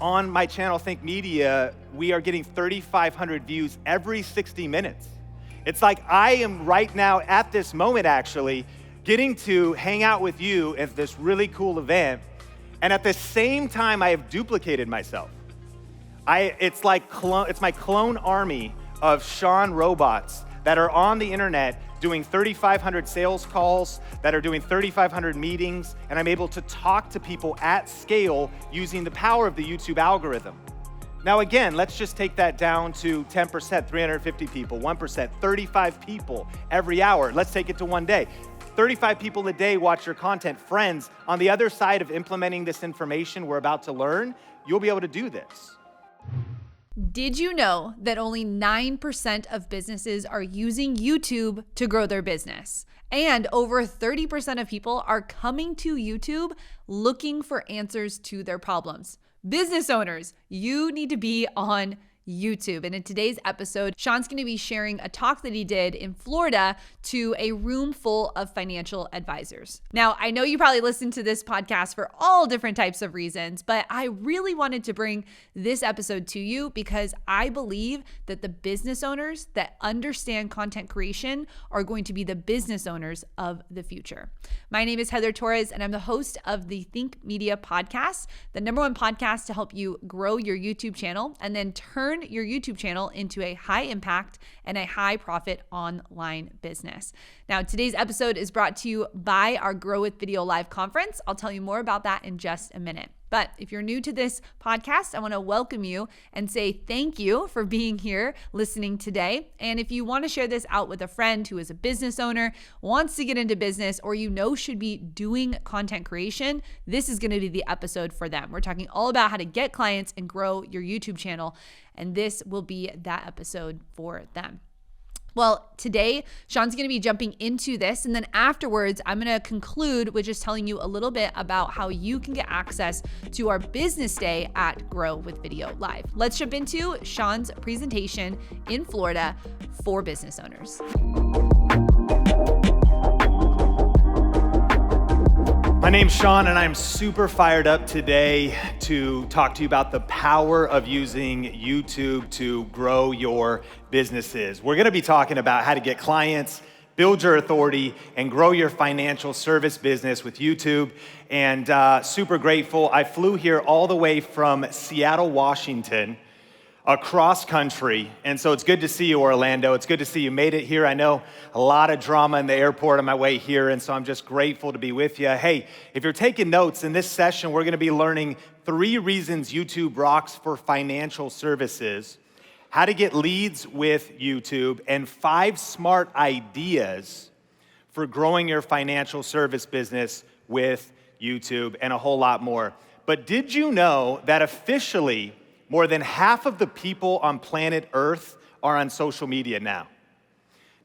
On my channel, Think Media, we are getting 3,500 views every 60 minutes. It's like I am right now at this moment actually getting to hang out with you at this really cool event, and at the same time I have duplicated myself. It's my clone army of Sean robots that are on the internet doing 3,500 sales calls, that are doing 3,500 meetings, and I'm able to talk to people at scale using the power of the YouTube algorithm. Now again, let's just take that down to 10%, 350 people, 1%, 35 people every hour. Let's take it to one day. 35 people a day watch your content. Friends, on the other side of implementing this information we're about to learn, you'll be able to do this. Did you know that only 9% of businesses are using YouTube to grow their business? And over 30% of people are coming to YouTube looking for answers to their problems. Business owners, you need to be on YouTube. And in today's episode, Sean's going to be sharing a talk that he did in Florida to a room full of financial advisors. Now, I know you probably listen to this podcast for all different types of reasons, but I really wanted to bring this episode to you because I believe that the business owners that understand content creation are going to be the business owners of the future. My name is Heather Torres, and I'm the host of the Think Media podcast, the #1 podcast to help you grow your YouTube channel and then turn your YouTube channel into a high impact and a high profit online business. Now, today's episode is brought to you by our Grow with Video Live conference. I'll tell you more about that in just a minute. But if you're new to this podcast, I want to welcome you and say thank you for being here listening today. And if you want to share this out with a friend who is a business owner, wants to get into business, or you know should be doing content creation, this is going to be the episode for them. We're talking all about how to get clients and grow your YouTube channel, and this will be that episode for them. Well, today, Sean's going to be jumping into this, and then afterwards, I'm going to conclude with just telling you a little bit about how you can get access to our business day at Grow with Video Live. Let's jump into Sean's presentation in Florida for business owners. My name's Sean, and I'm super fired up today to talk to you about the power of using YouTube to grow your businesses. We're gonna be talking about how to get clients, build your authority, and grow your financial service business with YouTube. And super grateful. I flew here all the way from Seattle, Washington, across country. And so it's good to see you, Orlando. It's good to see you made it here. I know a lot of drama in the airport on my way here, and so I'm just grateful to be with you. Hey, if you're taking notes, in this session, we're gonna be learning 3 reasons YouTube rocks for financial services, how to get leads with YouTube, and 5 smart ideas for growing your financial service business with YouTube, and a whole lot more. But did you know that officially, more than half of the people on planet Earth are on social media now?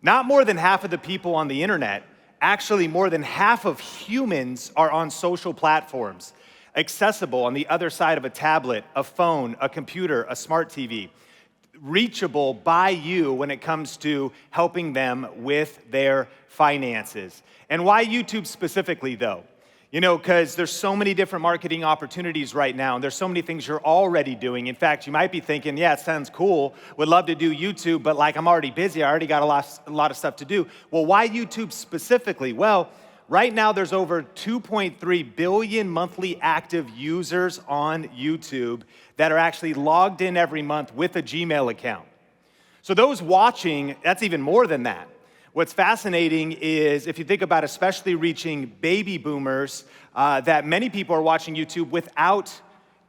Not more than half of the people on the internet, actually more than half of humans are on social platforms, accessible on the other side of a tablet, a phone, a computer, a smart TV, reachable by you when it comes to helping them with their finances. And why YouTube specifically though? You know, because there's so many different marketing opportunities right now, and there's so many things you're already doing. In fact, you might be thinking, yeah, it sounds cool, would love to do YouTube, but like I'm already busy, I already got a lot of stuff to do. Well, why YouTube specifically? Well, right now there's over 2.3 billion monthly active users on YouTube that are actually logged in every month with a Gmail account. So those watching, that's even more than that. What's fascinating is if you think about especially reaching baby boomers, that many people are watching YouTube without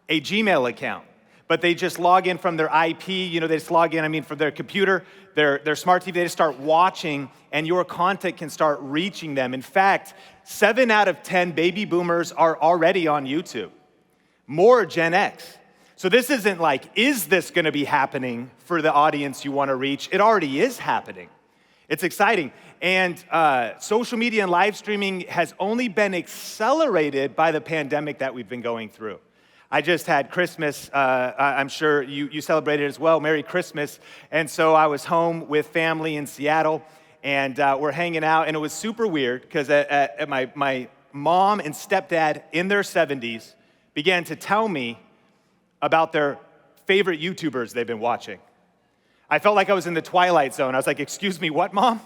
a Gmail account, but they just log in from their IP, they just log in, from their computer, their smart TV, they just start watching, and your content can start reaching them. In fact, 7 out of 10 baby boomers are already on YouTube, more Gen X. So this isn't like, is this gonna be happening for the audience you wanna reach? It already is happening. It's exciting. And social media and live streaming has only been accelerated by the pandemic that we've been going through. I just had Christmas. I'm sure you celebrated as well. Merry Christmas. And so I was home with family in Seattle, and we're hanging out. And it was super weird because my mom and stepdad in their 70s began to tell me about their favorite YouTubers they've been watching. I felt like I was in the Twilight Zone. I was like, excuse me, what, Mom?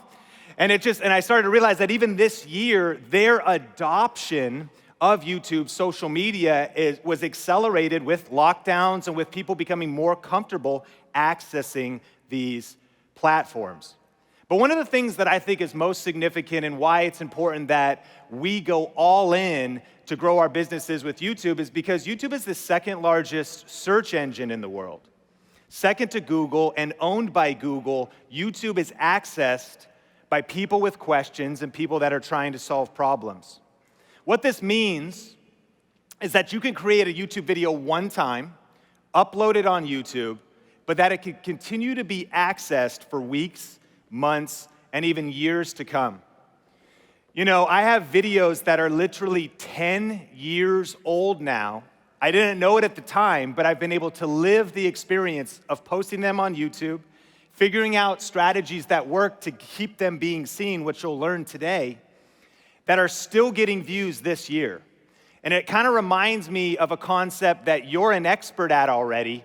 And I started to realize that even this year, their adoption of YouTube, social media, was accelerated with lockdowns and with people becoming more comfortable accessing these platforms. But one of the things that I think is most significant and why it's important that we go all in to grow our businesses with YouTube is because YouTube is the second largest search engine in the world. Second to Google and owned by Google, YouTube is accessed by people with questions and people that are trying to solve problems. What this means is that you can create a YouTube video one time, upload it on YouTube, but that it can continue to be accessed for weeks, months, and even years to come. You know, I have videos that are literally 10 years old now. I didn't know it at the time, but I've been able to live the experience of posting them on YouTube, figuring out strategies that work to keep them being seen, which you'll learn today, that are still getting views this year. And it kind of reminds me of a concept that you're an expert at already,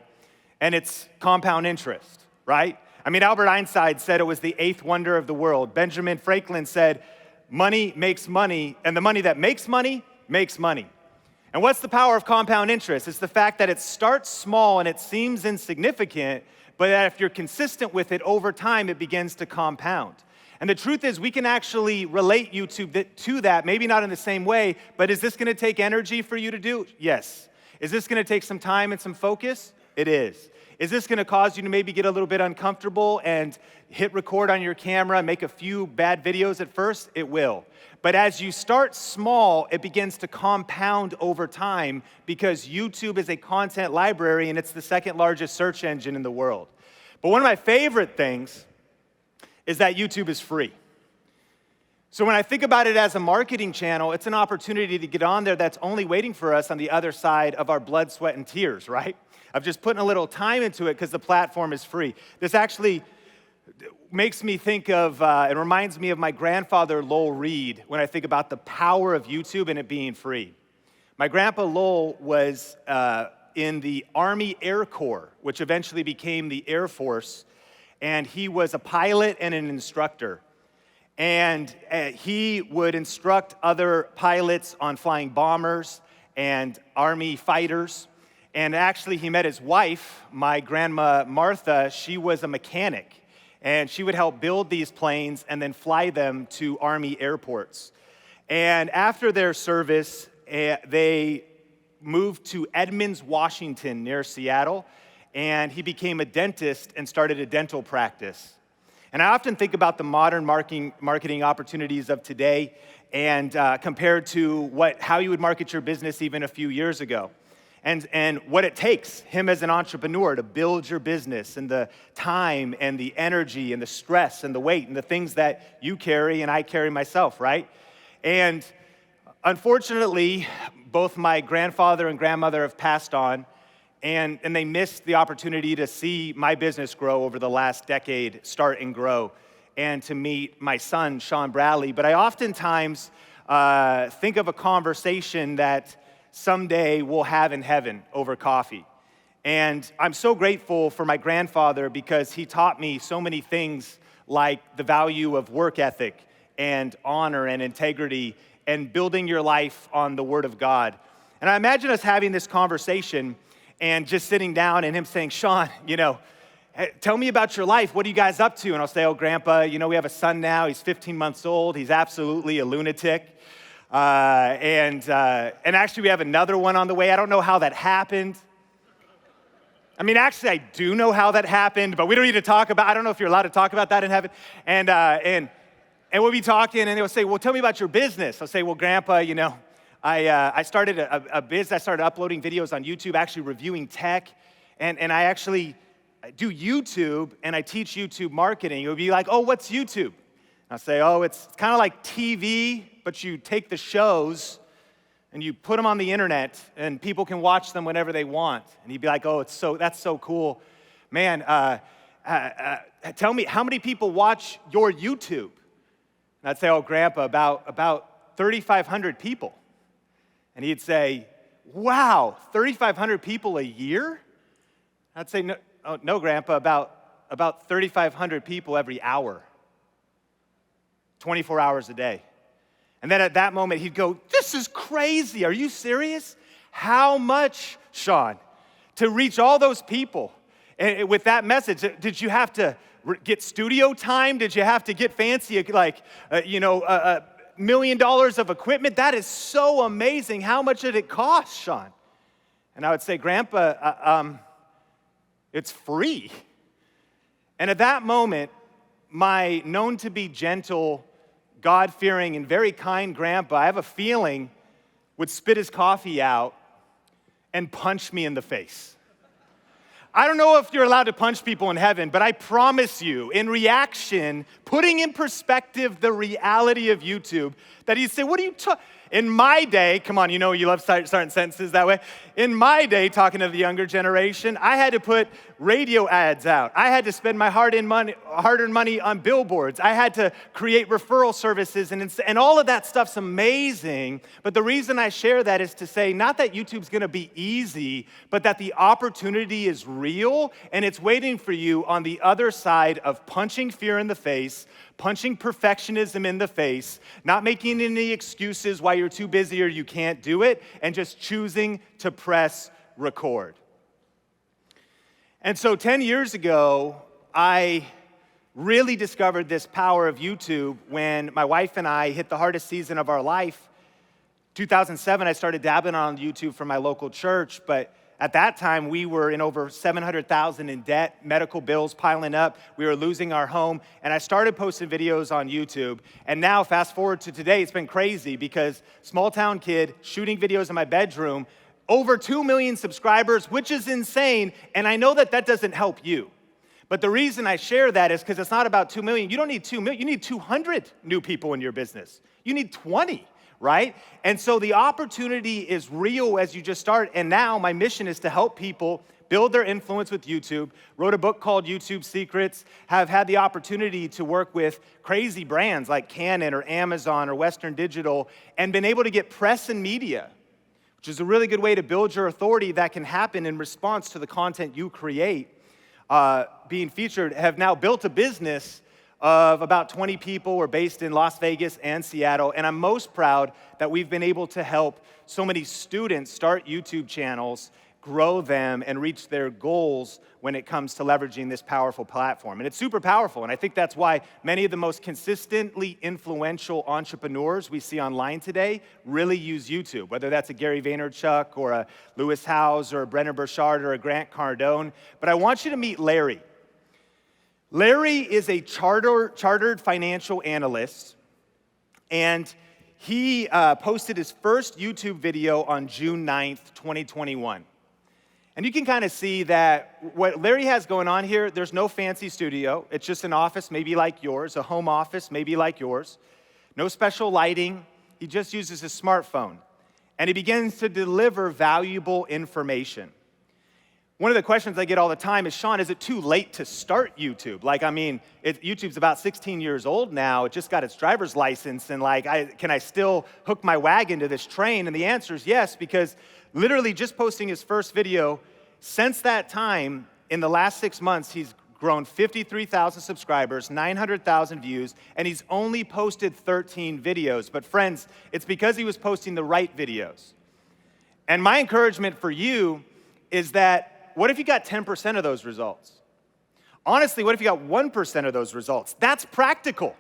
and it's compound interest, right? I mean, Albert Einstein said it was the eighth wonder of the world. Benjamin Franklin said, money makes money, and the money that makes money makes money. And what's the power of compound interest? It's the fact that it starts small and it seems insignificant, but that if you're consistent with it over time, it begins to compound. And the truth is, we can actually relate YouTube to that, maybe not in the same way, but is this gonna take energy for you to do? Yes. Is this gonna take some time and some focus? It is. Is this gonna cause you to maybe get a little bit uncomfortable and hit record on your camera and make a few bad videos at first? It will. But as you start small, it begins to compound over time because YouTube is a content library and it's the second largest search engine in the world. But one of my favorite things is that YouTube is free. So when I think about it as a marketing channel, it's an opportunity to get on there that's only waiting for us on the other side of our blood, sweat, and tears, right? Of just putting a little time into it because the platform is free. This actually makes me think of, it reminds me of my grandfather, Lowell Reed, when I think about the power of YouTube and it being free. My grandpa Lowell was in the Army Air Corps, which eventually became the Air Force, and he was a pilot and an instructor. And he would instruct other pilots on flying bombers and Army fighters. And actually, he met his wife, my grandma Martha. She was a mechanic. And she would help build these planes and then fly them to Army airports. And after their service, they moved to Edmonds, Washington, near Seattle. And he became a dentist and started a dental practice. And I often think about the modern marketing opportunities of today and compared to how you would market your business even a few years ago. And what it takes, him as an entrepreneur, to build your business and the time and the energy and the stress and the weight and the things that you carry and I carry myself, right? And unfortunately, both my grandfather and grandmother have passed on, and they missed the opportunity to see my business grow over the last decade, start and grow, and to meet my son, Sean Bradley. But I oftentimes think of a conversation that someday we'll have in heaven over coffee. And I'm so grateful for my grandfather because he taught me so many things like the value of work ethic and honor and integrity and building your life on the Word of God. And I imagine us having this conversation and just sitting down and him saying, Sean, hey, tell me about your life. What are you guys up to? And I'll say, oh, Grandpa, we have a son now. He's 15 months old. He's absolutely a lunatic. And actually, we have another one on the way. I don't know how that happened. I mean, actually, I do know how that happened, but we don't need to talk about. I don't know if you're allowed to talk about that in heaven. And we'll be talking, and they'll say, "Well, tell me about your business." I'll say, "Well, Grandpa, I started a business. I started uploading videos on YouTube, actually reviewing tech, and I actually do YouTube, and I teach YouTube marketing." You'll be like, "Oh, what's YouTube?" I'll say, "Oh, it's kind of like TV." But you take the shows and you put them on the internet and people can watch them whenever they want. And you'd be like, oh, that's so cool. Man, tell me, how many people watch your YouTube? And I'd say, oh, Grandpa, about 3,500 people. And he'd say, wow, 3,500 people a year? I'd say, no, oh, no, Grandpa, about 3,500 people every hour, 24 hours a day. And then at that moment, he'd go, this is crazy. Are you serious? How much, Sean, to reach all those people? And with that message, did you have to get studio time? Did you have to get fancy, like, $1 million of equipment? That is so amazing. How much did it cost, Sean? And I would say, Grandpa, it's free. And at that moment, my known to be gentle, God-fearing, and very kind grandpa, I have a feeling, would spit his coffee out and punch me in the face. I don't know if you're allowed to punch people in heaven, but I promise you, in reaction, putting in perspective the reality of YouTube, that he'd say, what are you talking? In my day, come on, you know you love starting sentences that way. In my day, talking to the younger generation, I had to put radio ads out. I had to spend my hard-earned money on billboards. I had to create referral services, and all of that stuff's amazing. But the reason I share that is to say, not that YouTube's gonna be easy, but that the opportunity is real, and it's waiting for you on the other side of punching fear in the face, punching perfectionism in the face, not making any excuses why you're too busy or you can't do it, and just choosing to press record. And so 10 years ago, I really discovered this power of YouTube when my wife and I hit the hardest season of our life. 2007, I started dabbling on YouTube for my local church, but at that time, we were in over $700,000 in debt, medical bills piling up. We were losing our home, and I started posting videos on YouTube. And now, fast forward to today, it's been crazy because small town kid shooting videos in my bedroom, over 2 million subscribers, which is insane. And I know that that doesn't help you. But the reason I share that is because it's not about 2 million. You don't need 2 million. You need 200 new people in your business. You need 20. Right? And so the opportunity is real as you just start. And now my mission is to help people build their influence with YouTube. Wrote a book called YouTube Secrets. Have had the opportunity to work with crazy brands like Canon or Amazon or Western Digital and been able to get press and media, which is a really good way to build your authority that can happen in response to the content you create. Being featured, have now built a business of about 20 people. We're based in Las Vegas and Seattle, and I'm most proud that we've been able to help so many students start YouTube channels, grow them, and reach their goals when it comes to leveraging this powerful platform. And it's super powerful, and I think that's why many of the most consistently influential entrepreneurs we see online today really use YouTube, whether that's a Gary Vaynerchuk or a Lewis Howes or a Brennan Burchard or a Grant Cardone. But I want you to meet Larry. Larry is a chartered financial analyst, and he posted his first YouTube video on June 9th, 2021. And you can kind of see that what Larry has going on here, there's no fancy studio. It's just an office, maybe like yours, a home office, maybe like yours. No special lighting. He just uses his smartphone, and he begins to deliver valuable information. One of the questions I get all the time is, Sean, is it too late to start YouTube? Like, I mean, YouTube's about 16 years old now. It just got its driver's license, and can I still hook my wagon to this train? And the answer is yes, because literally just posting his first video, since that time, in the last 6 months, he's grown 53,000 subscribers, 900,000 views, and he's only posted 13 videos. But friends, it's because he was posting the right videos. And my encouragement for you is that, what if you got 10% of those results? Honestly, what if you got 1% of those results? That's practical.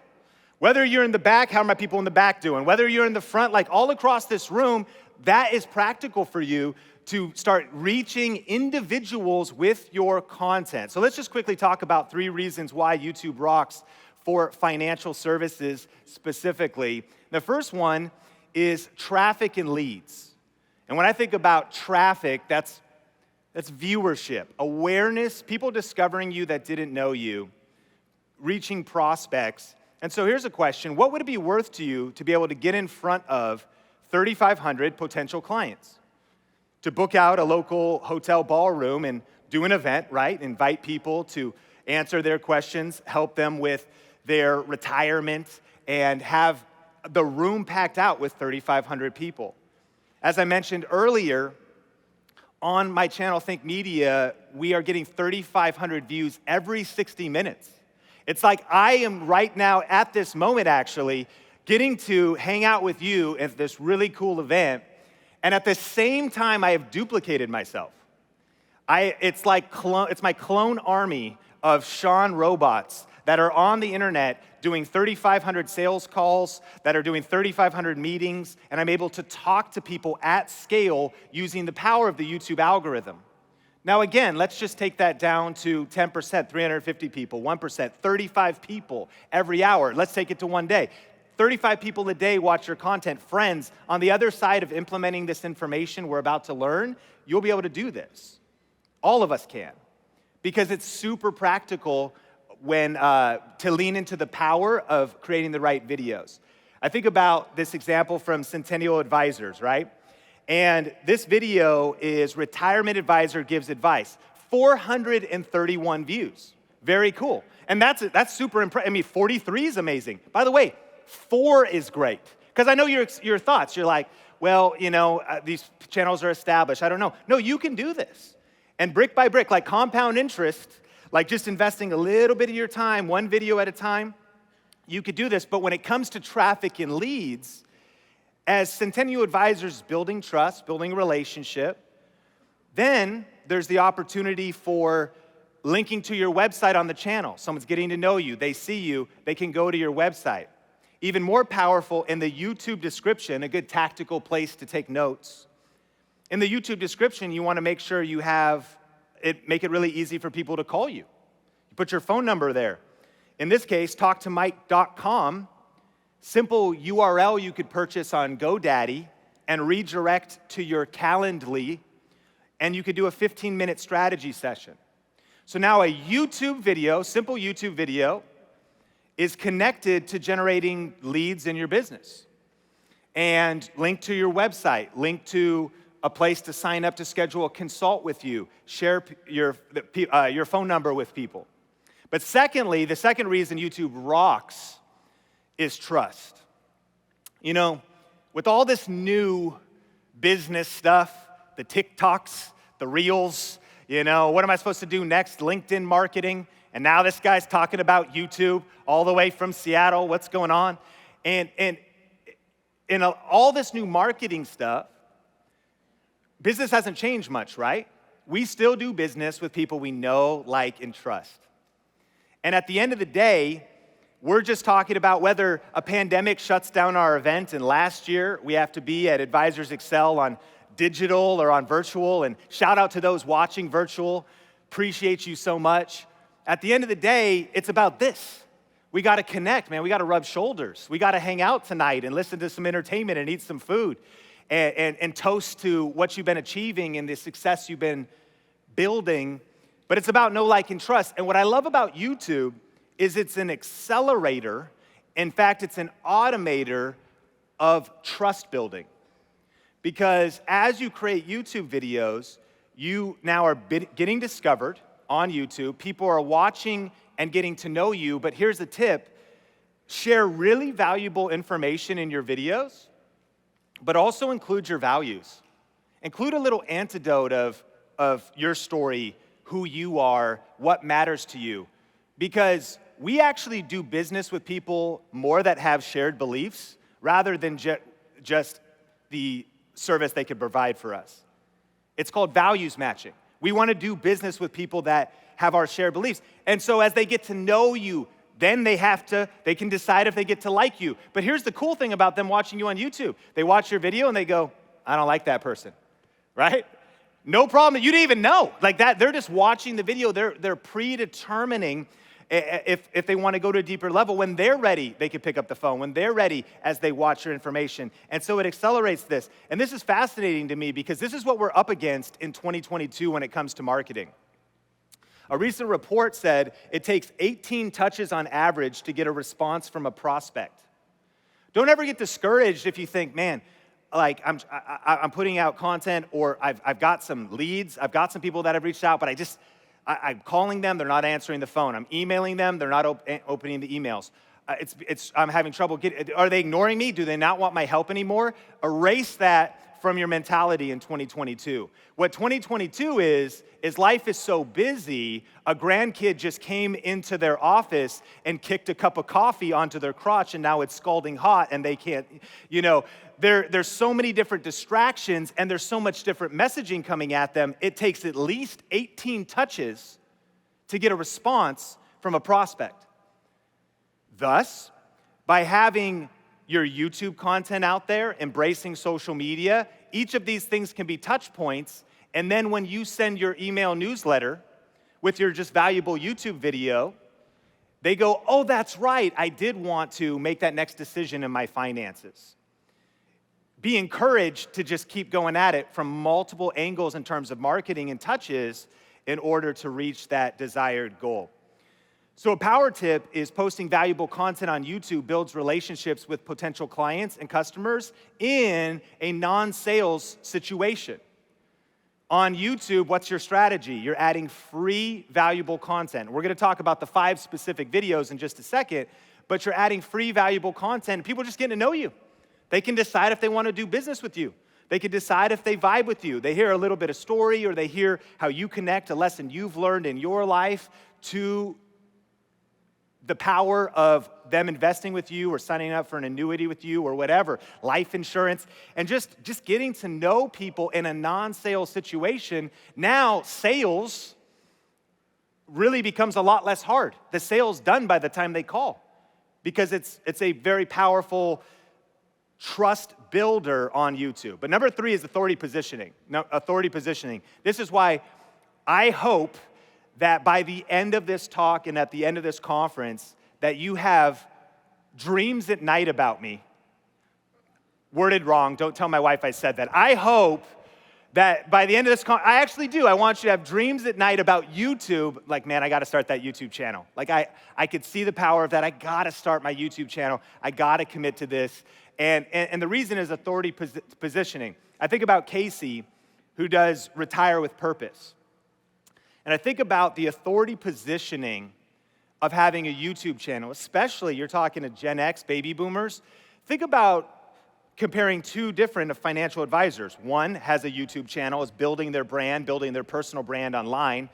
Whether you're in the back, how are my people in the back doing? Whether you're in the front, like all across this room, that is practical for you to start reaching individuals with your content. So let's just quickly talk about 3 reasons why YouTube rocks for financial services specifically. The first one is traffic and leads. And when I think about traffic, that's viewership, awareness, people discovering you that didn't know you, reaching prospects. And so here's a question. What would it be worth to you to be able to get in front of 3,500 potential clients? To book out a local hotel ballroom and do an event, right? Invite people to answer their questions, help them with their retirement, and have the room packed out with 3,500 people. As I mentioned earlier, on my channel, Think Media, we are getting 3,500 views every 60 minutes. It's like I am right now at this moment actually getting to hang out with you at this really cool event, and at the same time I have duplicated myself. It's my clone army of Sean robots that are on the internet doing 3,500 sales calls, that are doing 3,500 meetings, and I'm able to talk to people at scale using the power of the YouTube algorithm. Now again, let's just take that down to 10%, 350 people, 1%, 35 people every hour. Let's take it to one day. 35 people a day watch your content. Friends, on the other side of implementing this information we're about to learn, you'll be able to do this. All of us can, because it's super practical when to lean into the power of creating the right videos. I think about this example from Centennial Advisors, right? And this video is Retirement Advisor Gives Advice. 431 views. Very cool. And that's super impressive. I mean, 43 is amazing. By the way, 4 is great. Because I know your thoughts. You're like, well, these channels are established. I don't know. No, you can do this. And brick by brick, like compound interest, like just investing a little bit of your time, one video at a time, you could do this. But when it comes to traffic and leads, as Centennial Advisors building trust, building a relationship, then there's the opportunity for linking to your website on the channel. Someone's getting to know you, they see you, they can go to your website. Even more powerful, in the YouTube description, a good tactical place to take notes. In the YouTube description, you want to make sure you make it really easy for people to call you. You put your phone number there. In this case, talktomike.com, simple URL you could purchase on GoDaddy and redirect to your Calendly, and you could do a 15-minute strategy session. So now a YouTube video, simple YouTube video, is connected to generating leads in your business. And linked to your website, linked to a place to sign up to schedule a consult with you, share your phone number with people. But secondly, the second reason YouTube rocks is trust. With all this new business stuff, the TikToks, the Reels, what am I supposed to do next? LinkedIn marketing. And now this guy's talking about YouTube all the way from Seattle. What's going on? And in all this new marketing stuff, business hasn't changed much, right? We still do business with people we know, like, and trust. And at the end of the day, we're just talking about whether a pandemic shuts down our event, and last year we have to be at Advisors Excel on digital or on virtual, and shout out to those watching virtual. Appreciate you so much. At the end of the day, it's about this. We got to connect, man. We got to rub shoulders. We got to hang out tonight and listen to some entertainment and eat some food and toast to what you've been achieving and the success you've been building. But it's about know, like, and trust. And what I love about YouTube is it's an accelerator. In fact, it's an automator of trust building. Because as you create YouTube videos, you now are getting discovered on YouTube. People are watching and getting to know you. But here's the tip. Share really valuable information in your videos, but also include your values. Include a little antidote of your story, who you are, what matters to you. Because we actually do business with people more that have shared beliefs rather than just the service they could provide for us. It's called values matching. We want to do business with people that have our shared beliefs. And so as they get to know you, then they can decide if they get to like you. But here's the cool thing about them watching you on YouTube. They watch your video and they go, I don't like that person, right? No problem. You didn't even know. Like that, they're just watching the video. They're predetermining if they want to go to a deeper level. When they're ready, they can pick up the phone. When they're ready, as they watch your information. And so it accelerates this. And this is fascinating to me because this is what we're up against in 2022 when it comes to marketing. A recent report said it takes 18 touches on average to get a response from a prospect. Don't ever get discouraged if you think, man, like I'm putting out content, or I've got some leads, I've got some people that have reached out, but I'm calling them, they're not answering the phone. I'm emailing them, they're not opening the emails. I'm having trouble. Are they ignoring me? Do they not want my help anymore? Erase that from your mentality in 2022. What 2022 is life is so busy, a grandkid just came into their office and kicked a cup of coffee onto their crotch, and now it's scalding hot, and they can't, there's so many different distractions, and there's so much different messaging coming at them. It takes at least 18 touches to get a response from a prospect. Thus, by having your YouTube content out there, embracing social media, each of these things can be touch points. And then when you send your email newsletter with your just valuable YouTube video, they go, oh, that's right, I did want to make that next decision in my finances. Be encouraged to just keep going at it from multiple angles in terms of marketing and touches in order to reach that desired goal. So a power tip is posting valuable content on YouTube builds relationships with potential clients and customers in a non-sales situation. On YouTube, what's your strategy? You're adding free, valuable content. We're gonna talk about the 5 specific videos in just a second, but you're adding free, valuable content, and people are just getting to know you. They can decide if they wanna do business with you. They can decide if they vibe with you. They hear a little bit of story, or they hear how you connect a lesson you've learned in your life to the power of them investing with you or signing up for an annuity with you or whatever, life insurance, and just getting to know people in a non-sales situation. Now, sales really becomes a lot less hard. The sale's done by the time they call because it's a very powerful trust builder on YouTube. But number 3 is authority positioning. Authority positioning. This is why I hope that by the end of this talk and at the end of this conference, that you have dreams at night about me. Worded wrong, don't tell my wife I said that. I hope that by the end of this I actually do. I want you to have dreams at night about YouTube. Like, man, I gotta start that YouTube channel. Like, I could see the power of that. I gotta start my YouTube channel. I gotta commit to this. And the reason is authority positioning. I think about Casey, who does Retire with Purpose. And I think about the authority positioning of having a YouTube channel, especially you're talking to Gen X baby boomers. Think about comparing 2 different financial advisors. One has a YouTube channel, is building their brand, building their personal brand online.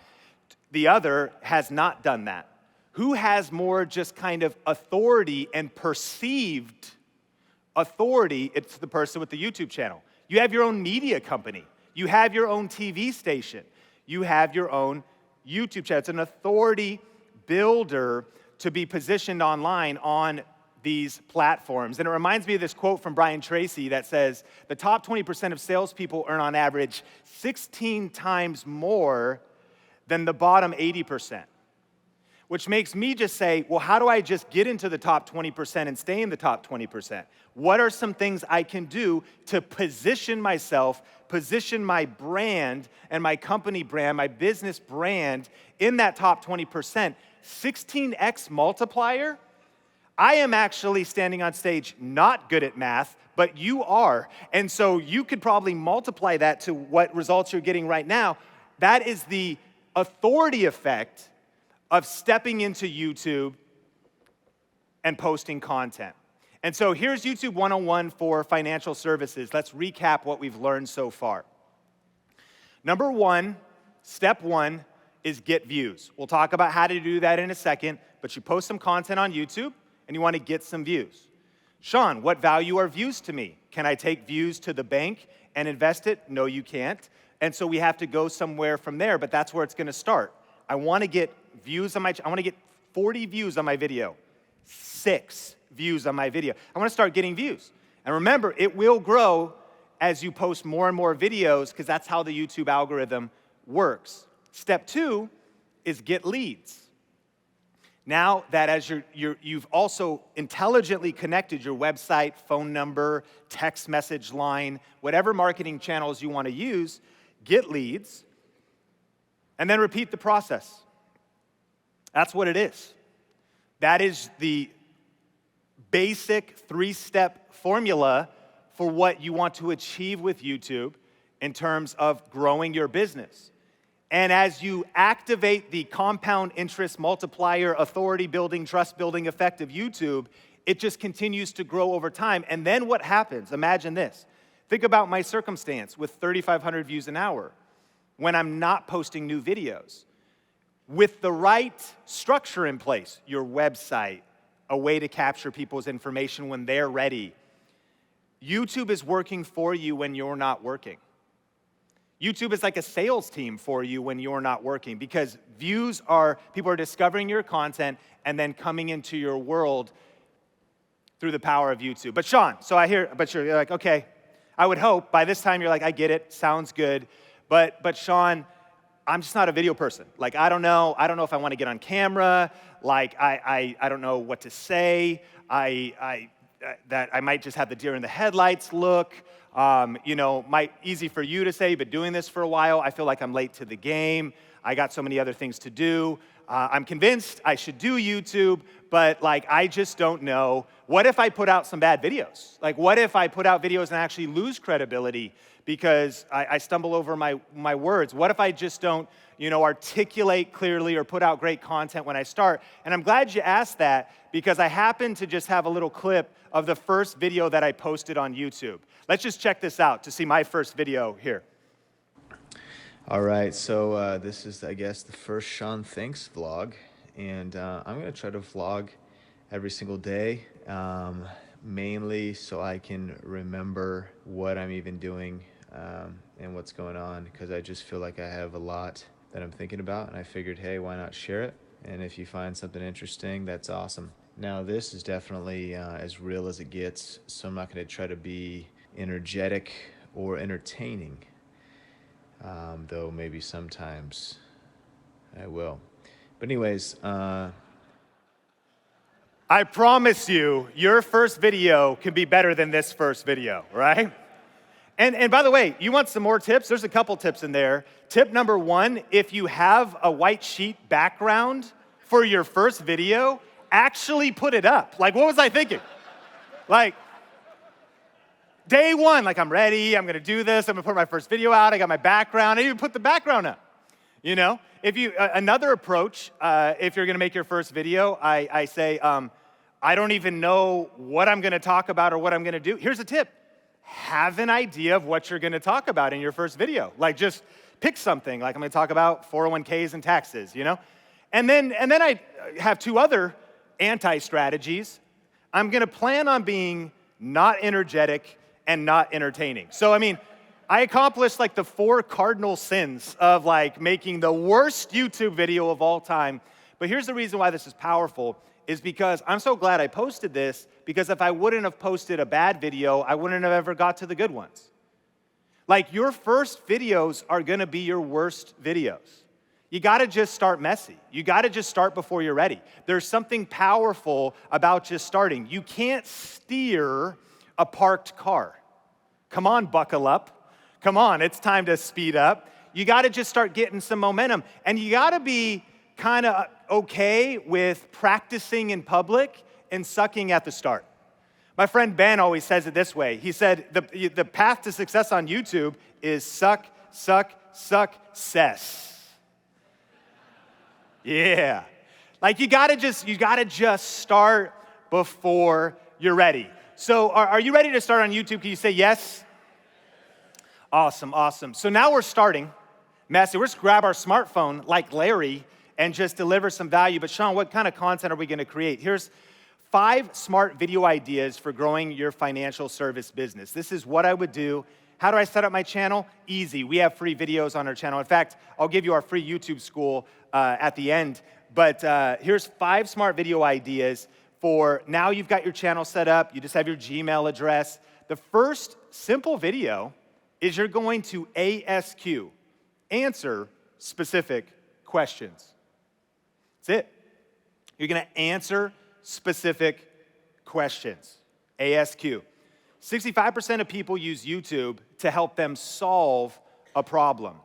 The other has not done that. Who has more just kind of authority and perceived authority? It's the person with the YouTube channel. You have your own media company. You have your own TV station. You have your own YouTube channel. It's an authority builder to be positioned online on these platforms. And it reminds me of this quote from Brian Tracy that says, the top 20% of salespeople earn on average 16 times more than the bottom 80%. Which makes me just say, well, how do I just get into the top 20% and stay in the top 20%? What are some things I can do to position myself, position my brand and my company brand, my business brand in that top 20%? 16x multiplier? I am actually standing on stage not good at math, but you are. And so you could probably multiply that to what results you're getting right now. That is the authority effect of stepping into YouTube and posting content. And so here's YouTube 101 for financial services. Let's recap what we've learned so far. Number 1, step 1 is get views. We'll talk about how to do that in a second, but you post some content on YouTube and you want to get some views. Sean, what value are views to me? Can I take views to the bank and invest it? No, you can't. And so we have to go somewhere from there, but that's where it's going to start. I want to get views on I want to get 40 views on my video, 6 views on my video. I want to start getting views. And remember, it will grow as you post more and more videos because that's how the YouTube algorithm works. Step 2 is get leads. Now that as you've also intelligently connected your website, phone number, text message line, whatever marketing channels you want to use, get leads. And then repeat the process. That's what it is. That is the basic 3-step formula for what you want to achieve with YouTube in terms of growing your business. And as you activate the compound interest multiplier, authority building, trust building effect of YouTube, it just continues to grow over time. And then what happens? Imagine this. Think about my circumstance with 3,500 views an hour when I'm not posting new videos. With the right structure in place, your website, a way to capture people's information when they're ready, YouTube is working for you when you're not working. YouTube is like a sales team for you when you're not working because people are discovering your content and then coming into your world through the power of YouTube. But Sean, you're like, okay, I would hope by this time you're like, I get it, sounds good. But Sean, I'm just not a video person. Like, I don't know if I want to get on camera. Like, I don't know what to say. That I might just have the deer in the headlights look. Might easy for you to say, but doing this for a while, I feel like I'm late to the game. I got so many other things to do. I'm convinced I should do YouTube, but I just don't know. What if I put out some bad videos? Like, what if I put out videos and actually lose credibility because I stumble over my words? What if I just don't, articulate clearly or put out great content when I start? And I'm glad you asked that because I happen to just have a little clip of the first video that I posted on YouTube. Let's just check this out to see my first video here. All right, so this is, I guess, the first Sean Thinks vlog, and I'm going to try to vlog every single day, mainly so I can remember what I'm even doing and what's going on, because I just feel like I have a lot that I'm thinking about, and I figured, hey, why not share it? And if you find something interesting, that's awesome. Now, this is definitely as real as it gets, so I'm not going to try to be energetic or entertaining. Though maybe sometimes I will. But anyways, I promise you, your first video can be better than this first video, right? And by the way, you want some more tips? There's a couple tips in there. Tip number 1, if you have a white sheet background for your first video, actually put it up. What was I thinking? Day 1, I'm ready, I'm gonna do this, I'm gonna put my first video out, I got my background, I even put the background up, Another approach, if you're gonna make your first video, I say, I don't even know what I'm gonna talk about or what I'm gonna do. Here's a tip, have an idea of what you're gonna talk about in your first video. Just pick something, I'm gonna talk about 401ks and taxes, And then I have 2 other anti-strategies. I'm gonna plan on being not energetic and not entertaining. So, I accomplished the 4 cardinal sins of making the worst YouTube video of all time. But here's the reason why this is powerful is because I'm so glad I posted this, because if I wouldn't have posted a bad video, I wouldn't have ever got to the good ones. Your first videos are gonna be your worst videos. You gotta just start messy. You gotta just start before you're ready. There's something powerful about just starting. You can't steer a parked car. Come on, buckle up. Come on, it's time to speed up. You gotta just start getting some momentum. And you gotta be kind of okay with practicing in public and sucking at the start. My friend Ben always says it this way. He said, the path to success on YouTube is suck, cess. Yeah. You gotta just start before you're ready. So are you ready to start on YouTube? Can you say yes? Awesome. So now we're starting. Massey, we're just grab our smartphone like Larry and just deliver some value. But Sean, what kind of content are we gonna create? Here's 5 smart video ideas for growing your financial service business. This is what I would do. How do I set up my channel? Easy, we have free videos on our channel. In fact, I'll give you our free YouTube school at the end. But here's 5 smart video ideas for now you've got your channel set up, you just have your Gmail address. The first simple video is you're going to ASQ, answer specific questions. That's it. You're gonna answer specific questions, ASQ. 65% of people use YouTube to help them solve a problem.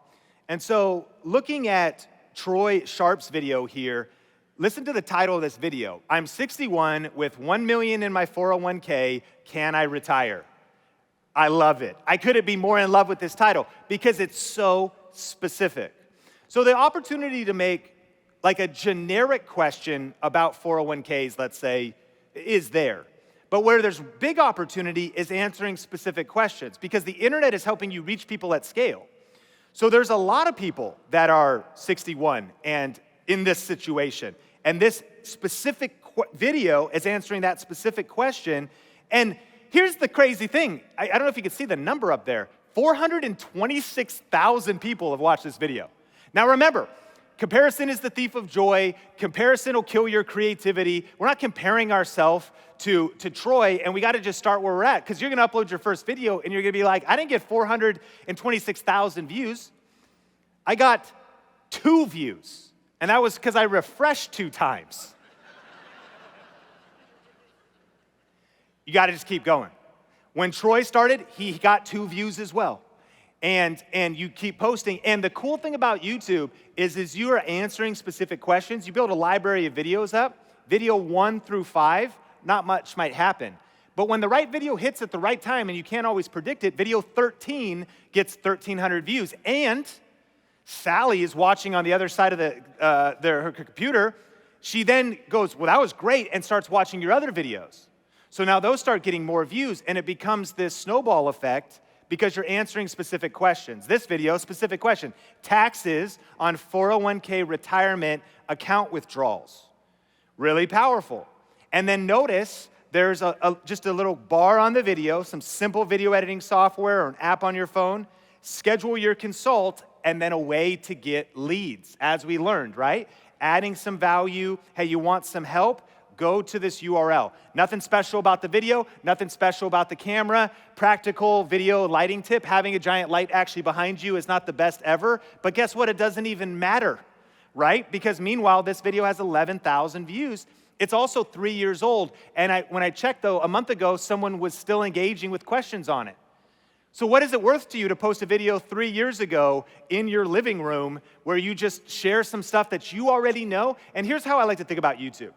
And so looking at Troy Sharp's video here, listen to the title of this video. I'm 61 with 1 million in my 401k, can I retire? I love it. I couldn't be more in love with this title because it's so specific. So the opportunity to make a generic question about 401ks, let's say, is there. But where there's big opportunity is answering specific questions, because the internet is helping you reach people at scale. So there's a lot of people that are 61 and in this situation. And this specific video is answering that specific question. And here's the crazy thing. I don't know if you can see the number up there. 426,000 people have watched this video. Now remember, comparison is the thief of joy. Comparison will kill your creativity. We're not comparing ourselves to Troy, and we got to just start where we're at, because you're going to upload your first video, and you're going to be like, I didn't get 426,000 views. I got 2 views, and that was because I refreshed 2 times. You got to just keep going. When Troy started, he got 2 views as well. And you keep posting. And the cool thing about YouTube is you are answering specific questions. You build a library of videos up. Video 1 through 5, not much might happen. But when the right video hits at the right time, and you can't always predict it, video 13 gets 1,300 views. And Sally is watching on the other side of her computer. She then goes, well, that was great, and starts watching your other videos. So now those start getting more views, and it becomes this snowball effect because you're answering specific questions. This video, specific question: taxes on 401k retirement account withdrawals. Really powerful. And then notice there's just a little bar on the video, some simple video editing software or an app on your phone. Schedule your consult, and then a way to get leads, as we learned, right? Adding some value. Hey, you want some help? Go to this URL. Nothing special about the video, nothing special about the camera. Practical video lighting tip: having a giant light actually behind you is not the best ever, but guess what? It doesn't even matter, right? Because meanwhile, this video has 11,000 views. It's also 3 years old, and when I checked, though, a month ago, someone was still engaging with questions on it. So what is it worth to you to post a video 3 years ago in your living room where you just share some stuff that you already know? And here's how I like to think about YouTube.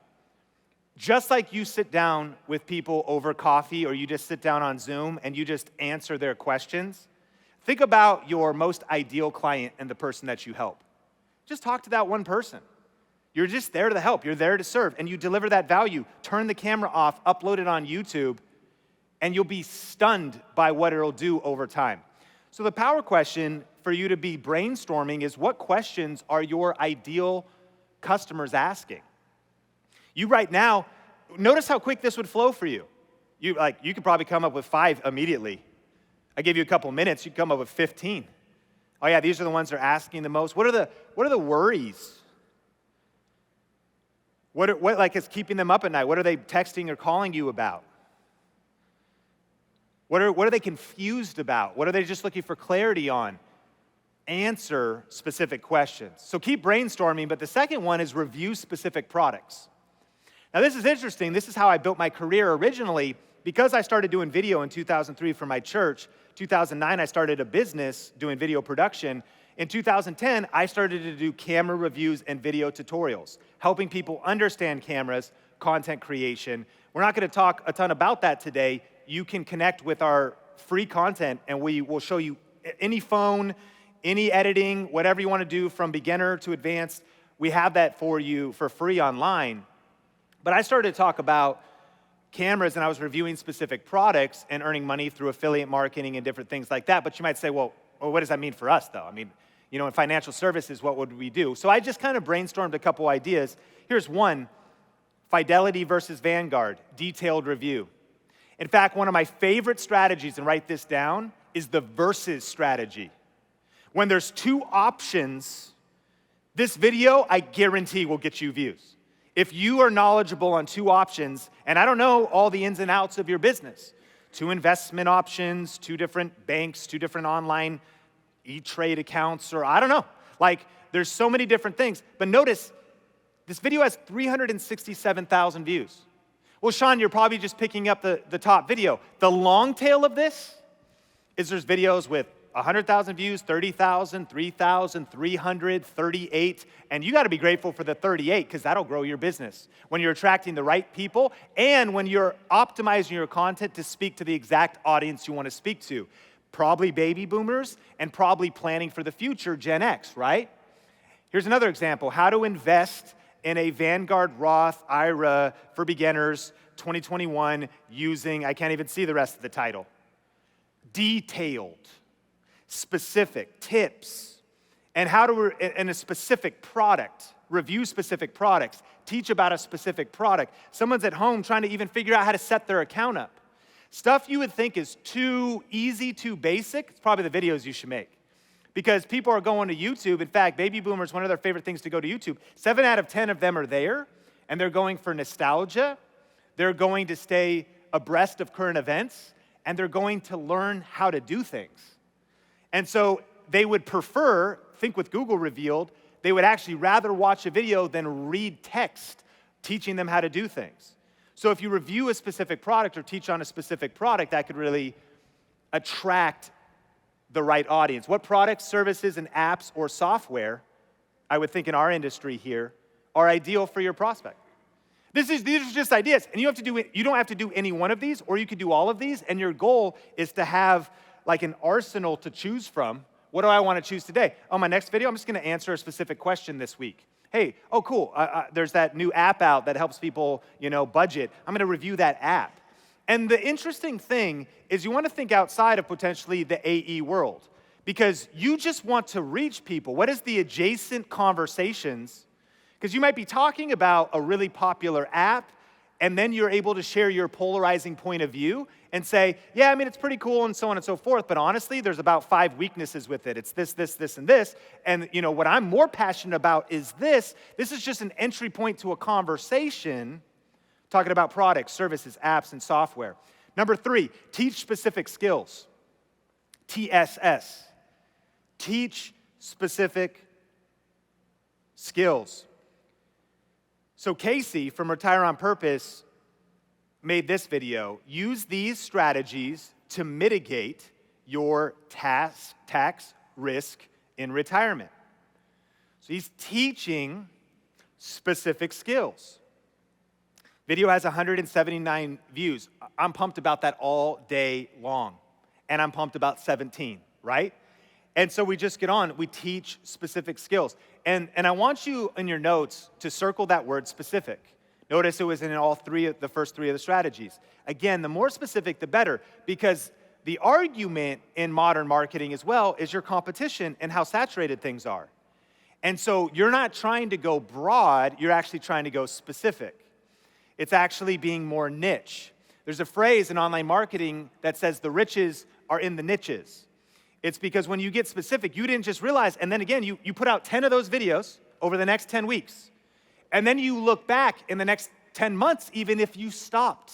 Just like you sit down with people over coffee, or you just sit down on Zoom and you just answer their questions, think about your most ideal client and the person that you help. Just talk to that one person. You're just there to help. You're there to serve, and you deliver that value. Turn the camera off, upload it on YouTube, and you'll be stunned by what it'll do over time. So the power question for you to be brainstorming is, what questions are your ideal customers asking? You right now, notice how quick this would flow for you. You could probably come up with 5 immediately. I gave you a couple minutes, you could come up with 15. Oh yeah, these are the ones that are asking the most. What are the worries? What is keeping them up at night? What are they texting or calling you about? What are they confused about? What are they just looking for clarity on? Answer specific questions. So keep brainstorming, but the second one is review specific products. Now this is interesting. This is how I built my career originally. Because I started doing video in 2003 for my church, 2009 I started a business doing video production. In 2010, I started to do camera reviews and video tutorials, helping people understand cameras, content creation. We're not going to talk a ton about that today. You can connect with our free content, and we will show you any phone, any editing, whatever you want to do from beginner to advanced. We have that for you for free online. But I started to talk about cameras, and I was reviewing specific products and earning money through affiliate marketing and different things like that. But you might say, well, what does that mean for us, though? I mean, in financial services, what would we do? So I just kind of brainstormed a couple ideas. Here's one: Fidelity versus Vanguard, detailed review. In fact, one of my favorite strategies, and write this down, is the versus strategy. When there's 2 options, this video, I guarantee, will get you views. If you are knowledgeable on 2 options, and I don't know all the ins and outs of your business, 2 investment options, 2 different banks, 2 different online E-Trade accounts, or I don't know. There's so many different things. But notice, this video has 367,000 views. Well, Sean, you're probably just picking up the top video. The long tail of this is there's videos with 100,000 views, 30,000, 3,000, 300, 38, and you got to be grateful for the 38, because that'll grow your business when you're attracting the right people and when you're optimizing your content to speak to the exact audience you want to speak to. Probably baby boomers, and probably planning for the future, Gen X, right? Here's another example: how to invest in a Vanguard Roth IRA for beginners. 2021 using, I can't even see the rest of the title, detailed, specific tips, and how to, in a specific product, review specific products, teach about a specific product. Someone's at home trying to even figure out how to set their account up. Stuff you would think is too easy, too basic, it's probably the videos you should make. Because people are going to YouTube. In fact, baby boomers, one of their favorite things to go to YouTube. 7 out of 10 of them are there, and they're going for nostalgia. They're going to stay abreast of current events, and they're going to learn how to do things. And so they would prefer, think with Google revealed, they would actually rather watch a video than read text teaching them how to do things. So if you review a specific product or teach on a specific product, that could really attract the right audience. What products, services, and apps or software, I would think in our industry here, are ideal for your prospect? These are just ideas, and you don't have to do any one of these, or you could do all of these, and your goal is to have like an arsenal to choose from. What do I want to choose today? On my next video, I'm just going to answer a specific question this week. Hey, oh cool, there's that new app out that helps people, budget. I'm going to review that app. And the interesting thing is you want to think outside of potentially the AE world, because you just want to reach people. What is the adjacent conversations? Because you might be talking about a really popular app, and then you're able to share your polarizing point of view and say, yeah, I mean, it's pretty cool and so on and so forth, but honestly, there's about 5 weaknesses with it. It's this, this, this, and this. And what I'm more passionate about is this. This is just an entry point to a conversation talking about products, services, apps, and software. Number 3, teach specific skills. TSS. Teach specific skills. So Casey from Retire on Purpose made this video. Use these strategies to mitigate your tax risk in retirement. So he's teaching specific skills. Video has 179 views. I'm pumped about that all day long. And I'm pumped about 17, right? And so we just get on, we teach specific skills. And I want you in your notes to circle that word specific. Notice it was in the first 3 of the strategies. Again, the more specific, the better, because the argument in modern marketing as well is your competition and how saturated things are. And so you're not trying to go broad, you're actually trying to go specific. It's actually being more niche. There's a phrase in online marketing that says the riches are in the niches. It's because when you get specific, you didn't just realize, and then again, you put out 10 of those videos over the next 10 weeks. And then you look back in the next 10 months, even if you stopped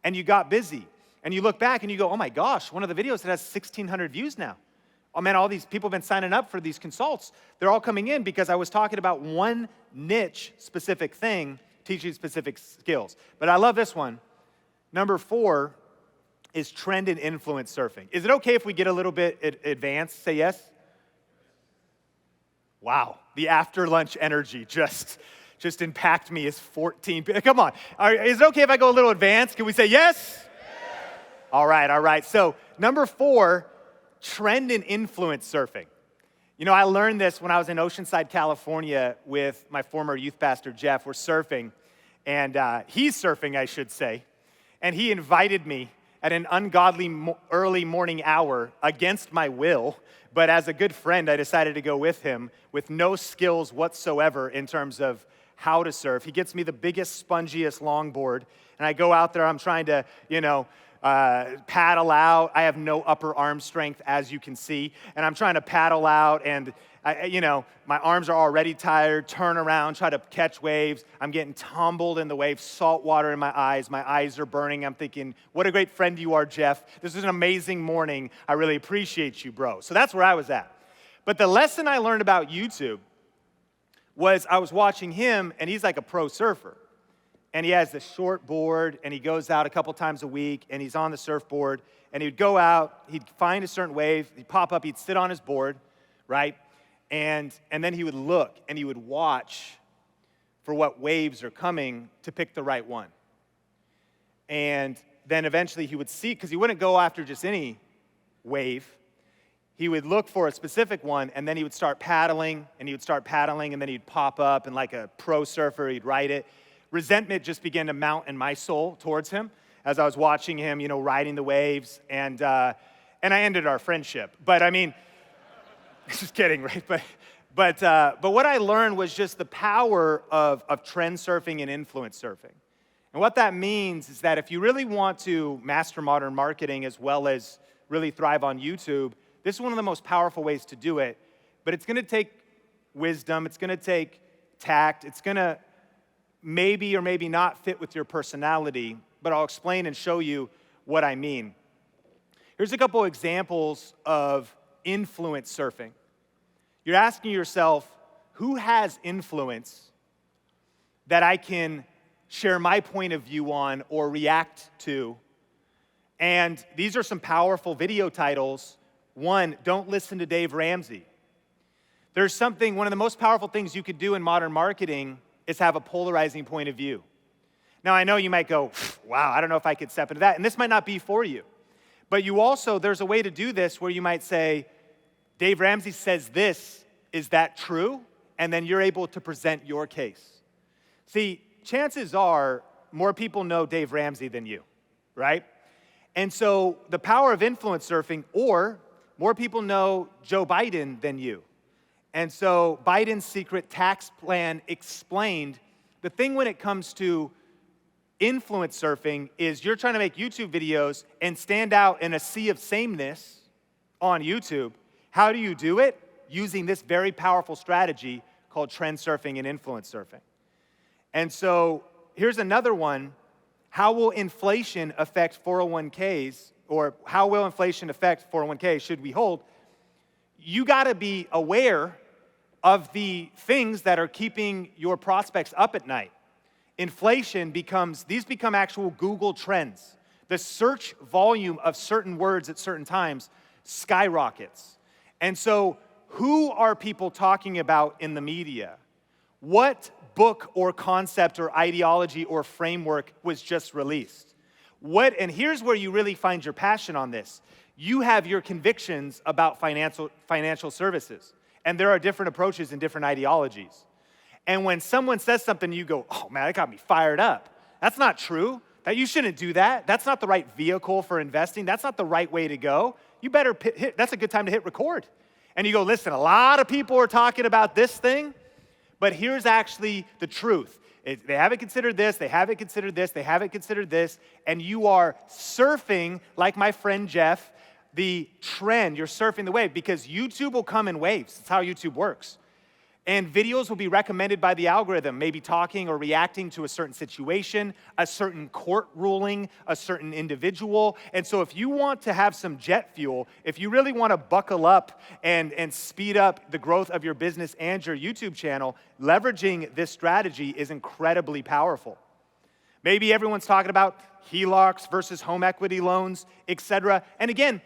and you got busy. And you look back and you go, oh my gosh, one of the videos that has 1,600 views now. Oh man, all these people have been signing up for these consults. They're all coming in because I was talking about one niche specific thing, teaching specific skills. But I love this one. Number 4 is trend and influence surfing. Is it okay if we get a little bit advanced? Say yes? Wow, the after lunch energy just impact me as 14. Come on, is it okay if I go a little advanced? Can we say yes? All right. So number 4, trend and influence surfing. I learned this when I was in Oceanside, California with my former youth pastor, Jeff. We're surfing, and he's surfing, I should say. And he invited me at an ungodly early morning hour against my will. But as a good friend, I decided to go with him with no skills whatsoever in terms of how to surf. He gets me the biggest, spongiest longboard, and I go out there, I'm trying to, paddle out. I have no upper arm strength, as you can see, and I'm trying to paddle out, and my arms are already tired, turn around, try to catch waves. I'm getting tumbled in the waves, salt water in my eyes are burning. I'm thinking, what a great friend you are, Jeff. This is an amazing morning. I really appreciate you, bro. So that's where I was at. But the lesson I learned about YouTube was I was watching him, and he's like a pro surfer. And he has this short board, and he goes out a couple times a week, and he's on the surfboard, and he'd go out, he'd find a certain wave, he'd pop up, he'd sit on his board, right? And then he would look, and he would watch for what waves are coming to pick the right one. And then eventually he would see, because he wouldn't go after just any wave, he would look for a specific one, and then he would start paddling, and then he'd pop up, and like a pro surfer, he'd ride it. resentment just began to mount in my soul towards him as I was watching him, riding the waves, and I ended our friendship. But I mean, just kidding, right? But what I learned was just the power of trend surfing and influence surfing. And what that means is that if you really want to master modern marketing as well as really thrive on YouTube, this is one of the most powerful ways to do it. But it's going to take wisdom. It's going to take tact. It's going to maybe or maybe not fit with your personality, but I'll explain and show you what I mean. Here's a couple examples of influence surfing. You're asking yourself, who has influence that I can share my point of view on or react to? And these are some powerful video titles. One, don't listen to Dave Ramsey. There's one of the most powerful things you could do in modern marketing is have a polarizing point of view. Now, I know you might go, wow, I don't know if I could step into that, and this might not be for you. But there's a way to do this where you might say, Dave Ramsey says this, is that true? And then you're able to present your case. See, chances are more people know Dave Ramsey than you, right? And so the power of influence surfing, or more people know Joe Biden than you. And so Biden's secret tax plan explained, the thing when it comes to influence surfing is you're trying to make YouTube videos and stand out in a sea of sameness on YouTube. How do you do it? Using this very powerful strategy called trend surfing and influence surfing. And so here's another one. How will inflation affect 401ks, or how will inflation affect 401ks should we hold? You gotta be aware of the things that are keeping your prospects up at night. These become actual Google trends. The search volume of certain words at certain times skyrockets. And so who are people talking about in the media? What book or concept or ideology or framework was just released? And here's where you really find your passion on this. You have your convictions about financial services, and there are different approaches and different ideologies. And when someone says something, you go, oh man, that got me fired up. That's not true. That you shouldn't do that. That's not the right vehicle for investing. That's not the right way to go. You better that's a good time to hit record. And you go, listen, a lot of people are talking about this thing, but here's actually the truth. They haven't considered this, they haven't considered this, they haven't considered this, and you are surfing, like my friend Jeff, the trend. You're surfing the wave because YouTube will come in waves. That's how YouTube works. And videos will be recommended by the algorithm, maybe talking or reacting to a certain situation, a certain court ruling, a certain individual. And so if you want to have some jet fuel, if you really want to buckle up and speed up the growth of your business and your YouTube channel, leveraging this strategy is incredibly powerful. Maybe everyone's talking about HELOCs versus home equity loans, etc. And again,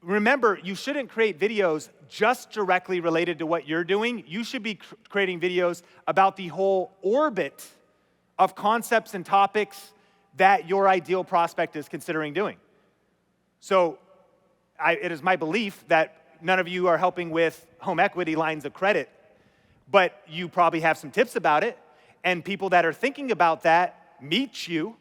remember, you shouldn't create videos just directly related to what you're doing. You should be creating videos about the whole orbit of concepts and topics that your ideal prospect is considering doing. So it is my belief that none of you are helping with home equity lines of credit, but you probably have some tips about it, and people that are thinking about that meet you,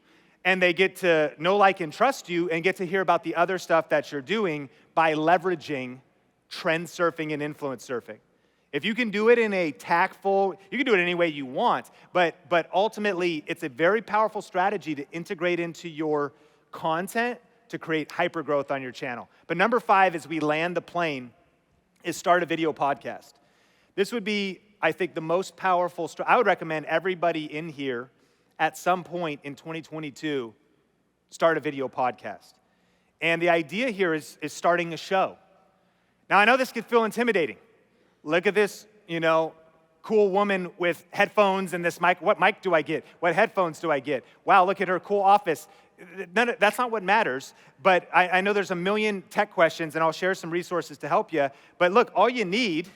and they get to know, like, and trust you, and get to hear about the other stuff that you're doing by leveraging trend surfing and influence surfing. If you can do it in a tactful, you can do it any way you want, but ultimately, it's a very powerful strategy to integrate into your content to create hypergrowth on your channel. But number 5, as we land the plane, is start a video podcast. This would be, I think, the most powerful. I would recommend everybody in here at some point in 2022 start a video podcast. And the idea here is starting a show. Now, I know this could feel intimidating. Look at this, cool woman with headphones and this mic. What mic do I get? What headphones do I get? Wow, look at her cool office. That's not what matters. But I know there's a million tech questions, and I'll share some resources to help you. But look, all you need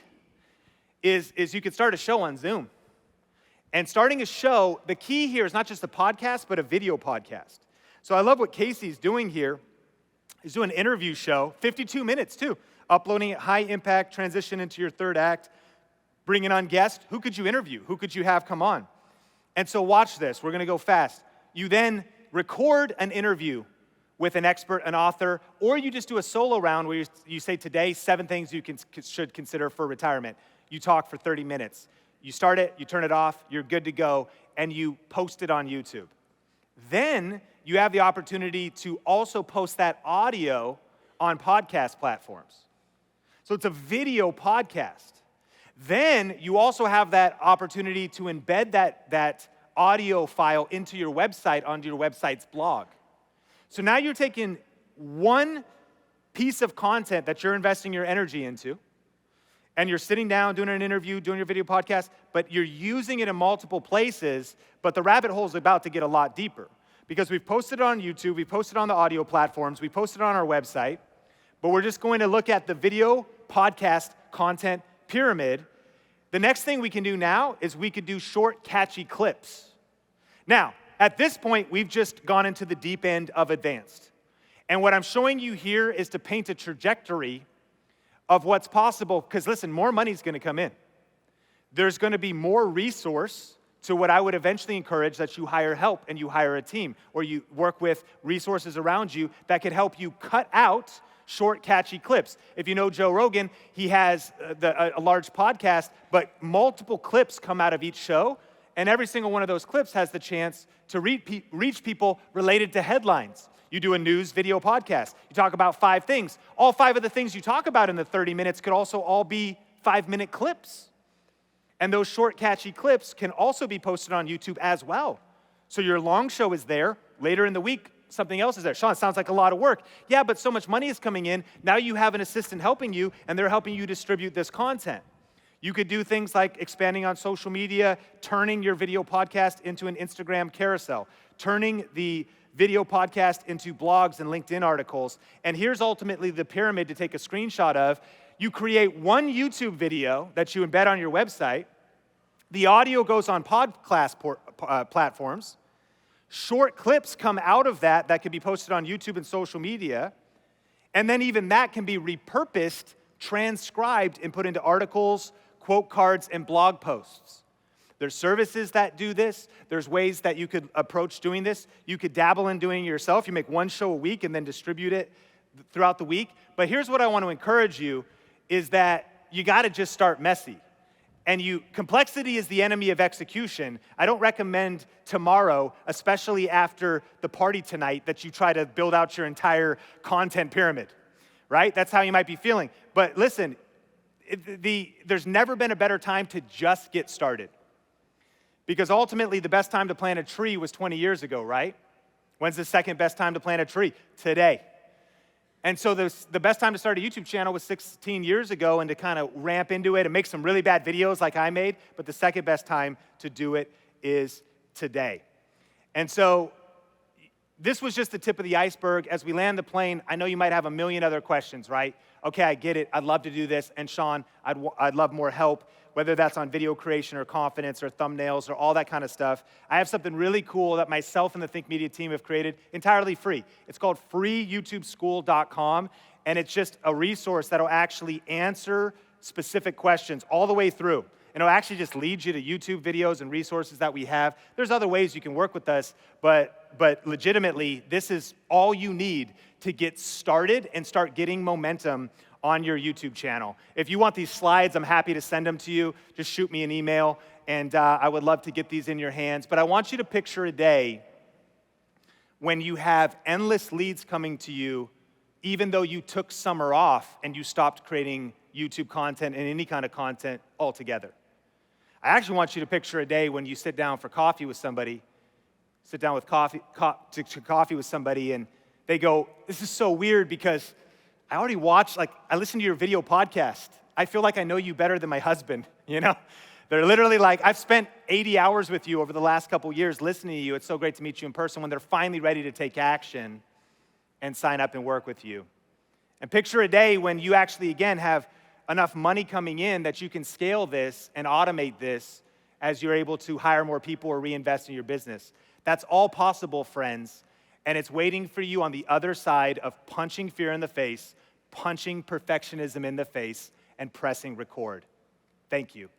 is you could start a show on Zoom. And starting a show, the key here is not just a podcast, but a video podcast. So I love what Casey's doing here. He's doing an interview show, 52 minutes too, uploading it, high impact, transition into your third act, bringing on guests. Who could you interview? Who could you have come on? And so watch this. We're going to go fast. You then record an interview with an expert, an author, or you just do a solo round where you say, today, 7 things you should consider for retirement. You talk for 30 minutes. You start it, you turn it off, you're good to go, and you post it on YouTube. Then you have the opportunity to also post that audio on podcast platforms. So it's a video podcast. Then you also have that opportunity to embed that audio file into your website, onto your website's blog. So now you're taking one piece of content that you're investing your energy into, and you're sitting down, doing an interview, doing your video podcast, but you're using it in multiple places, but the rabbit hole is about to get a lot deeper. Because we've posted it on YouTube, we've posted it on the audio platforms, we posted it on our website, but we're just going to look at the video podcast content pyramid. The next thing we can do now is we could do short, catchy clips. Now, at this point, we've just gone into the deep end of advanced. And what I'm showing you here is to paint a trajectory of what's possible, because listen, more money's gonna come in. There's gonna be more resource to what I would eventually encourage that you hire help and you hire a team, or you work with resources around you that could help you cut out short, catchy clips. If you know Joe Rogan, he has a large podcast, but multiple clips come out of each show, and every single one of those clips has the chance to reach people related to headlines. You do a news video podcast. You talk about 5 things. All 5 of the things you talk about in the 30 minutes could also all be 5-minute clips. And those short, catchy clips can also be posted on YouTube as well. So your long show is there. Later in the week, something else is there. Sean, sounds like a lot of work. Yeah, but so much money is coming in. Now you have an assistant helping you, and they're helping you distribute this content. You could do things like expanding on social media, turning your video podcast into an Instagram carousel, turning the video podcast into blogs and LinkedIn articles. And here's ultimately the pyramid to take a screenshot of. You create one YouTube video that you embed on your website. The audio goes on podcast platforms. Short clips come out of that can be posted on YouTube and social media. And then even that can be repurposed, transcribed, and put into articles, quote cards, and blog posts. There's services that do this. There's ways that you could approach doing this. You could dabble in doing it yourself. You make one show a week and then distribute it throughout the week. But here's what I want to encourage you is that you got to just start messy. And complexity is the enemy of execution. I don't recommend tomorrow, especially after the party tonight, that you try to build out your entire content pyramid, right? That's how you might be feeling. But listen, there's never been a better time to just get started. Because ultimately, the best time to plant a tree was 20 years ago, right? When's the second best time to plant a tree? Today. And so the best time to start a YouTube channel was 16 years ago, and to kind of ramp into it and make some really bad videos like I made, but the second best time to do it is today. And so this was just the tip of the iceberg. As we land the plane, I know you might have a million other questions, right? Okay, I get it. I'd love to do this. And Sean, I'd love more help, whether that's on video creation or confidence or thumbnails or all that kind of stuff. I have something really cool that myself and the Think Media team have created entirely free. It's called freeyoutubeschool.com, and it's just a resource that'll actually answer specific questions all the way through. And it'll actually just lead you to YouTube videos and resources that we have. There's other ways you can work with us, but legitimately, this is all you need to get started and start getting momentum on your YouTube channel. If you want these slides, I'm happy to send them to you. Just shoot me an email, and I would love to get these in your hands. But I want you to picture a day when you have endless leads coming to you, even though you took summer off and you stopped creating YouTube content and any kind of content altogether. I actually want you to picture a day when you sit down for coffee with somebody, coffee with somebody, and they go, "This is so weird because I already watched, I listened to your video podcast. I feel like I know you better than my husband," you know? They're literally like, "I've spent 80 hours with you over the last couple years listening to you. It's so great to meet you in person," when they're finally ready to take action and sign up and work with you. And picture a day when you actually, again, have enough money coming in that you can scale this and automate this as you're able to hire more people or reinvest in your business. That's all possible, friends. And it's waiting for you on the other side of punching fear in the face, punching perfectionism in the face, and pressing record. Thank you.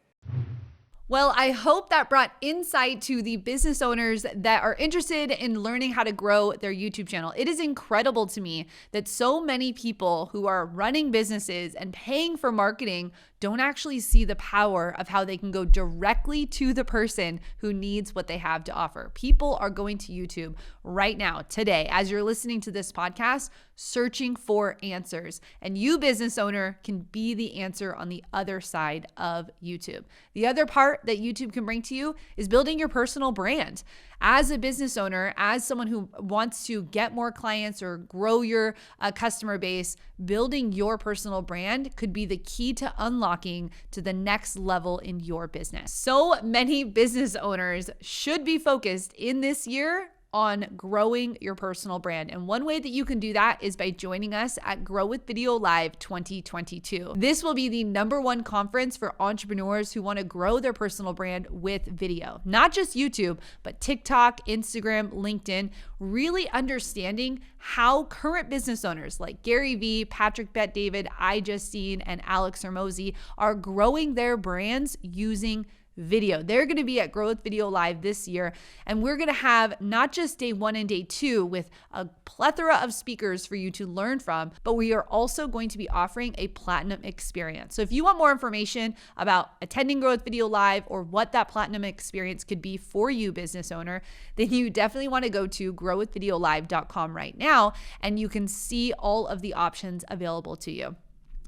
Well, I hope that brought insight to the business owners that are interested in learning how to grow their YouTube channel. It is incredible to me that so many people who are running businesses and paying for marketing don't actually see the power of how they can go directly to the person who needs what they have to offer. People are going to YouTube right now, today, as you're listening to this podcast, searching for answers. And you, business owner, can be the answer on the other side of YouTube. The other part that YouTube can bring to you is building your personal brand. As a business owner, as someone who wants to get more clients or grow your customer base, building your personal brand could be the key to unlocking to the next level in your business. So many business owners should be focused in this year on growing your personal brand. And one way that you can do that is by joining us at Grow with Video Live 2022. This will be the #1 conference for entrepreneurs who want to grow their personal brand with video. Not just YouTube, but TikTok, Instagram, LinkedIn, really understanding how current business owners like Gary Vee, Patrick Bet-David, iJustine, and Alex Hormozi are growing their brands using video. They're going to be at Grow with Video Live this year, and we're going to have not just day 1 and day 2 with a plethora of speakers for you to learn from, but we are also going to be offering a platinum experience. So if you want more information about attending Grow with Video Live or what that platinum experience could be for you, business owner, then you definitely want to go to growwithvideolive.com right now, and you can see all of the options available to you.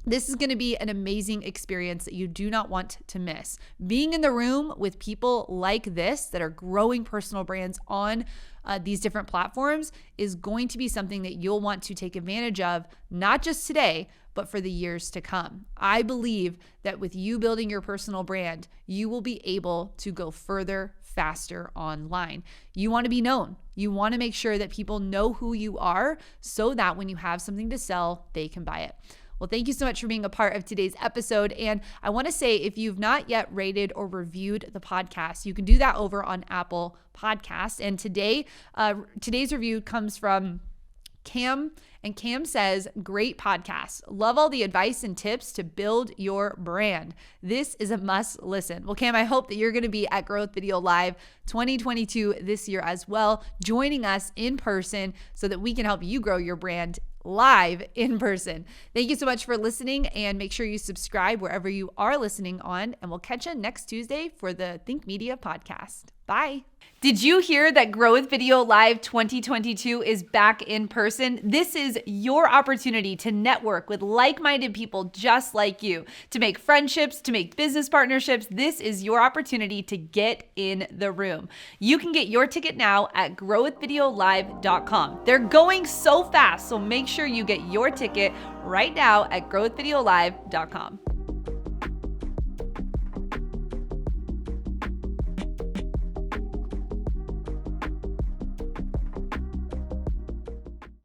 This is going to be an amazing experience that you do not want to miss. Being in the room with people like this that are growing personal brands on these different platforms is going to be something that you'll want to take advantage of, not just today, but for the years to come. I believe that with you building your personal brand, you will be able to go further, faster online. You want to be known. You want to make sure that people know who you are so that when you have something to sell, they can buy it. Well, thank you so much for being a part of today's episode. And I want to say, if you've not yet rated or reviewed the podcast, you can do that over on Apple Podcasts. And today's review comes from Cam, and Cam says, "Great podcast. Love all the advice and tips to build your brand. This is a must listen." Well, Cam, I hope that you're going to be at Growth Video Live 2022 this year as well, joining us in person so that we can help you grow your brand live in person. Thank you so much for listening, and make sure you subscribe wherever you are listening on, and we'll catch you next Tuesday for the Think Media podcast. Bye. Did you hear that Grow with Video Live 2022 is back in person? This is your opportunity to network with like-minded people just like you, to make friendships, to make business partnerships. This is your opportunity to get in the room. You can get your ticket now at growwithvideolive.com. They're going so fast, so make sure you get your ticket right now at growwithvideolive.com.